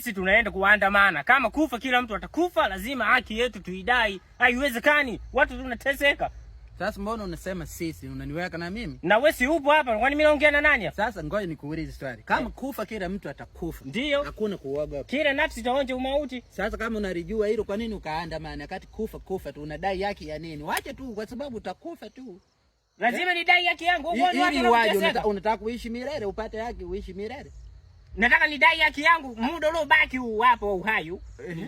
Sisi tunaenda kuandamana. Kama kufa kila mtu atakufa, lazima haki yetu tuidai. Haiwezekani. Watu tunateseka. Sasa mbona unasema sisi? Unaniweka na mimi? Na wewe si upo hapa. Kwani mimi naongea na nani hapa? Sasa ngoja nikuulize swali. Kama kufa kila mtu atakufa. Ndio. Hakuna kuoga. Kila nafsi itaonja umauti. Sasa kama unalijua hilo, kwa nini ukaandamana? Wakati kufa tu unadai haki ya nini? Wache tu, kwa sababu utakufa tu. Lazima nidai haki yangu. Uone watu unataka kuishi milele, upate haki uishi milele. Nataka nidai haki yangu, muda uliobaki huu hapo uhai.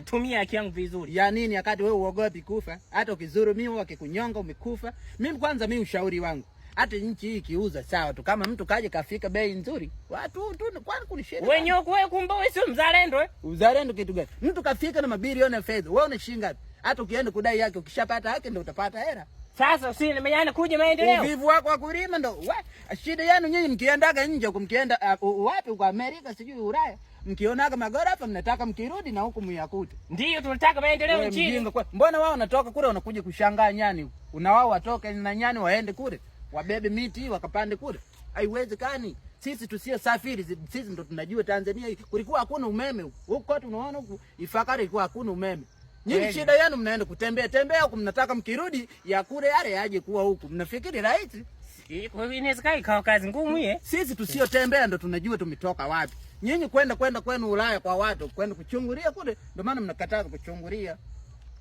Tumia haki yangu vizuri. Ya nini wakati wewe uogopi kufa? Hata ukidhulumiwa, wakikunyonga umekufa. Mimi kwanza, mimi ushauri wangu, hata nchi hii kiuza sawa tu, kama mtu kaje kafika bei nzuri, watu tu kwani kunishida. Wewe kumbe wewe sio mzalendo Uzalendo kitu gani? Mtu kafika na mabilioni ya fedha, wewe unashinga ngapi? Hata ukienda kudai yake, ukishapata haki ndio utapata hela. Sasa si nimeana kuja maendeleo. Uvivu wako wa kulima ndo shida yenu nyinyi. Mkiendaga nje, mkienda wapi, kwa Amerika sijui Ulaya, mkionaga magorofa mnataka mkirudi na huku myakute. Ndio tunataka maendeleo nchini. Mbona wao wanatoka kule wanakuja kushangaa nyani? Una wao watoke na nyani waende kule, wabebe miti wakapande kule. Haiwezekani. Sisi tusio safiri, sisi ndo tunajua Tanzania hii kulikuwa hakuna umeme huko. Tunaona huko Ifakara ilikuwa hakuna umeme. Nyinyi shida yenu mnaenda kutembea huko, mnataka mkirudi ya kule yale yaje kuwa huko. Mnafikiri rahisi? Kwa hiyo inaweza ikawa kazi ngumu hii. Sisi tusiyotembea ndo tunajua tumetoka wapi. Nyinyi kwenda kwenu Ulaya kwa watu, kwenda kuchungulia kule, ndio maana mnakataa kuchungulia.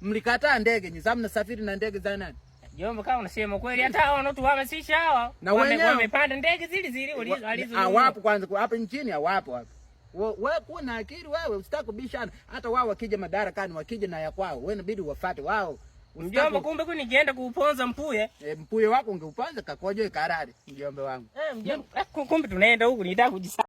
Mlikataa ndege, nyinyi sasa mnasafiri na ndege za nani? Jomba, kama unasema kweli, hata hao wanaotuhamasisha hawa wamepanda ndege zile walizo. Hawapo kwanza hapa nchini, hawapo hapa. Wewe kuna akili wewe, usitaki kubishana. Hata wao wakija madarakani, wakija na ya kwao, wewe inabidi wafuate wao. Mjomba, kumbe nikienda kuuponza mpuye. Mpuye wako ungeuponza kakojoe karari, mjomba wangu. Mjomba, kumbe tunaenda huko nitaka kujisa